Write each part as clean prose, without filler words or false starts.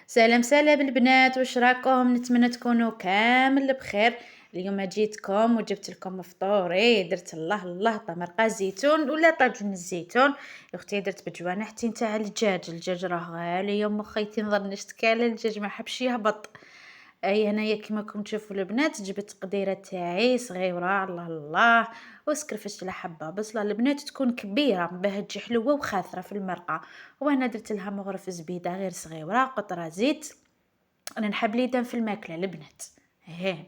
سلام سلام البنات، واش راكم؟ نتمنى تكونوا كامل بخير. اليوم جيتكم وجبت لكم فطوري، درت الله الله طمرقه زيتون ولا طاجن الزيتون. اختي درت بجوانحتي نتاع الدجاج راه غالي يا خيتي، نظن نشتكي الدجاج ما حبش يهبط. اي هنايا كيما راكم تشوفوا البنات، جبت التقديره تاعي صغيره الله الله، وسكرفشت لها حبه بصله البنات تكون كبيره باه تجي حلوه وخاثره في المرقه. وانا درت لها مغرف زبيده غير صغيره، قطره زيت. انا نحب لي دم في الماكله البنات،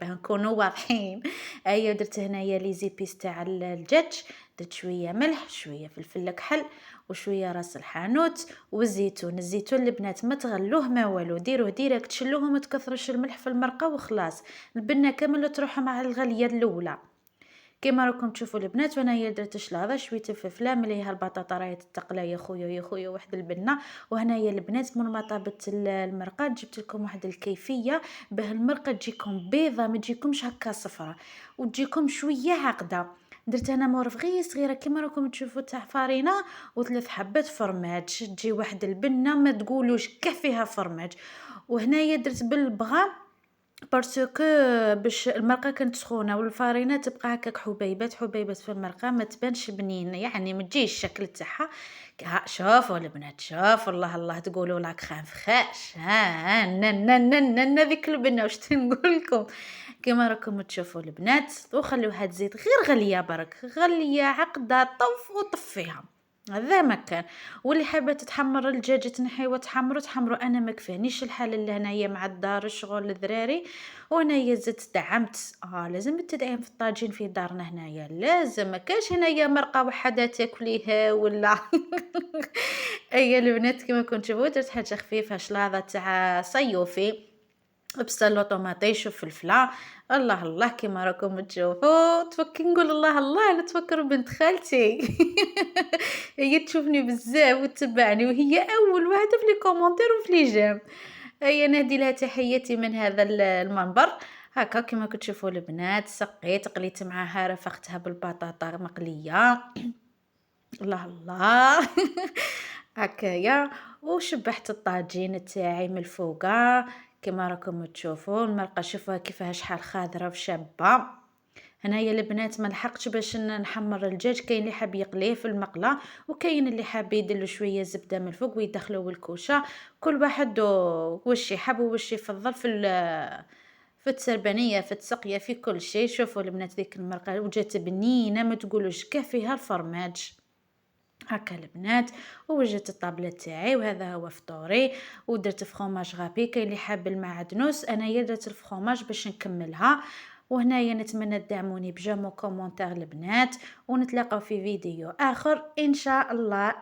باه نكونوا واضحين. ايا درت هنايا لي زيبيس تاع الدجاج، درت شويه ملح شويه فلفل كحل وشويه راس الحانوت والزيتون. الزيتون البنات ما تغلوه ما والو، ديروه ديريكت شلوه وما تكثرش الملح في المرقه وخلاص. البنه كامل تروح مع الغليه الاولى. كيما راكم تشوفوا البنات، وانايا درت شلاضه شويه الفلفله مليها البطاطا راهي تتقلى يا خويا واحد البنه. وهنايا البنات من ما طابت المرقه جبت لكم واحد الكيفيه باه المرقه تجيكم بيضه ما تجيكمش هكا صفرة وتجيكم شويه عقده. درت انا مورف غير صغيره كيما راكم تشوفوا تاع فارينه وثلاث حبات فرماج، تجي واحد البنه ما تقولوش كاع فيها فرماج. وهنايا درت بالبغا باسكو باش المرقه كانت سخونه والفارينه تبقى هكاك حبيبات حبيبات في المرقه ما تبانش بنينه، يعني ما تجيش الشكل تاعها. شوفوا البنات شوفوا الله الله تقولوا لاك خنفخاش ها ذيك البنه واش نقول لكم. كما راكم تشوفوا البنات، وخلوها تزيد غير غليه برك غليه عقده طف وطفيها، هذا ما كان. واللي حابه تتحمر الدجاجه تنحيوه تحمروا، انا ما كفانيش الحال اللي هنايا مع الدار الشغل الذراري. وانايا زدت دعمت، لازم التدعيم في الطاجين في دارنا هنايا، لازم ما كاش هنايا مرقه وحده تاكليها ولا. اي البنات كما كنت تشوفوا درت حاجه خفيفه، شلاضه تاع صيوفي بصل وطماطيش وفلفله. الله الله كيما راكم تشوفوا تفكي نقول الله الله نتفكر بنت خالتي. هي تشوفني بزاف وتتبعني، وهي اول واحده في لي كومونتير وفي لي جيم. هي نهدي لها تحياتي من هذا المنبر. هكا كما كتشوفوا البنات سقيت قليت معاها رفختها بالبطاطا مقليه. الله الله. هكايا. وشبحت الطاجين تاعي من الفوقه كما راكم تشوفوا المرقه، شوفوها كيفاه شحال خضره وشابه. هنايا البنات ما لحقتش باش نحمر الدجاج، كاين اللي حاب يقليه في المقله وكاين اللي حاب يدير له شويه زبده من الفوق ويدخلوا الكوشه. كل واحد واش يحب واش يفضل في التربانيه في التسقيه في كل شيء. شوفوا البنات ذيك المرقه وجات بنينه ما تقولوش كاع فيها الفرماج. هكا البنات ووجدت الطابله تاعي وهذا هو فطوري. ودرت فخوماج غابي، كاين اللي حاب المعدنوس، انايا درت الفخوماج باش نكملها. وهنايا نتمنى تدعموني بجيم وكومونتير البنات، ونتلاقاو في فيديو اخر ان شاء الله.